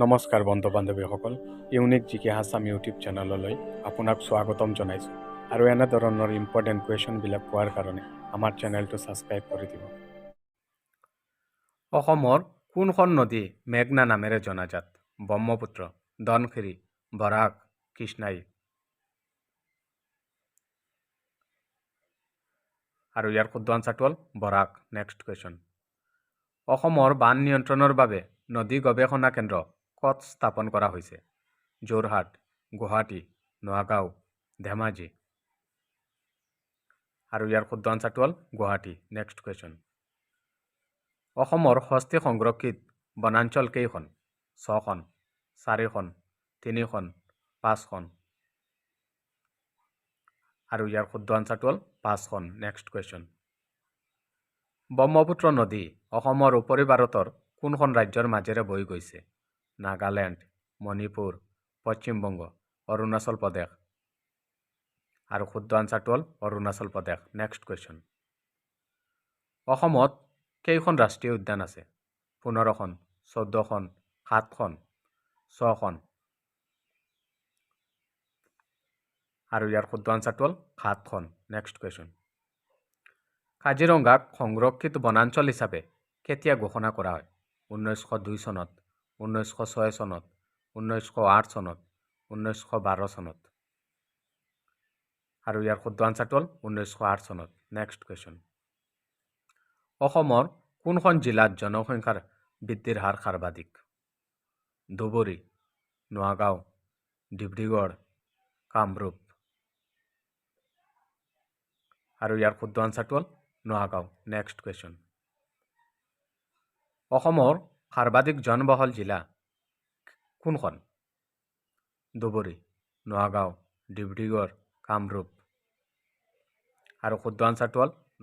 নমস্কাৰ বন্ধু বান্ধৱীসকল, ইউনিক জিকে হাছাম ইউটিউব চেনেললৈ আপোনাক স্বাগতম জনাইছোঁ আৰু এনেধৰণৰ ইম্পৰ্টেণ্ট কুৱেশ্যনবিলাক পোৱাৰ কাৰণে আমাৰ চেনেলটো ছাবস্ক্ৰাইব কৰি দিব। অসমৰ কোনখন নদী মেঘনা নামেৰে জনাজাত? ব্ৰহ্মপুত্ৰ, ধনশিৰি, বৰাক, কৃষ্ণাই। আৰু ইয়াৰ শুদ্ধ আনচাৰটো হ'ল বৰাক। Next question. অসমৰ বান নিয়ন্ত্ৰণৰ বাবে নদী গৱেষণা কেন্দ্ৰ ক'ত স্থাপন কৰা হৈছে? যোৰহাট, গুৱাহাটী, নগাঁও, ধেমাজি। আৰু ইয়াৰ শুদ্ধ আনচাৰটো হ'ল গুৱাহাটী। Next question. অসমৰ হস্তি সংৰক্ষিত বনাঞ্চল কেইখন? 6খন, 4খন, 3খন, 5খন। আৰু ইয়াৰ শুদ্ধ আনচাৰটো হ'ল 5খন। Next question. ব্ৰহ্মপুত্ৰ নদী অসমৰ উপৰি ভাৰতৰ কোনখন ৰাজ্যৰ মাজেৰে বৈ গৈছে? নাগালেণ্ড, মণিপুৰ, পশ্চিমবংগ, অৰুণাচল প্ৰদেশ। আৰু শুদ্ধ আনচাৰটো হ'ল অৰুণাচল প্ৰদেশ। Next question. অসমত কেইখন ৰাষ্ট্ৰীয় উদ্যান আছে? 15খন, 14খন, 7খন, 6খন। আৰু ইয়াৰ শুদ্ধ আনচাৰটো হ'ল 7খন। Next question. কাজিৰঙাক সংৰক্ষিত বনাঞ্চল হিচাপে কেতিয়া ঘোষণা কৰা হয়? 1902 চনত, 1906 চনত, 1908 চনত, 1912 চনত। আৰু ইয়াৰ শুদ্ধ আনচাৰটো হ'ল 1908 চনত। Next question. অসমৰ কোনখন জিলাত জনসংখ্যাৰ বৃদ্ধিৰ হাৰ সৰ্বাধিক? ধুবুৰী, নগাঁও, ডিব্ৰুগড়, কামৰূপ। আৰু ইয়াৰ শুদ্ধ আনচাৰটো হ'ল নগাঁও। Next question. অসমৰ সৰ্বাধিক জনবহুল জিলা কোনখন? ধুবুৰী, নগাঁও, ডিব্ৰুগড়, কামৰূপ। আৰু শুদ্ধ আনচাৰটো হ'ল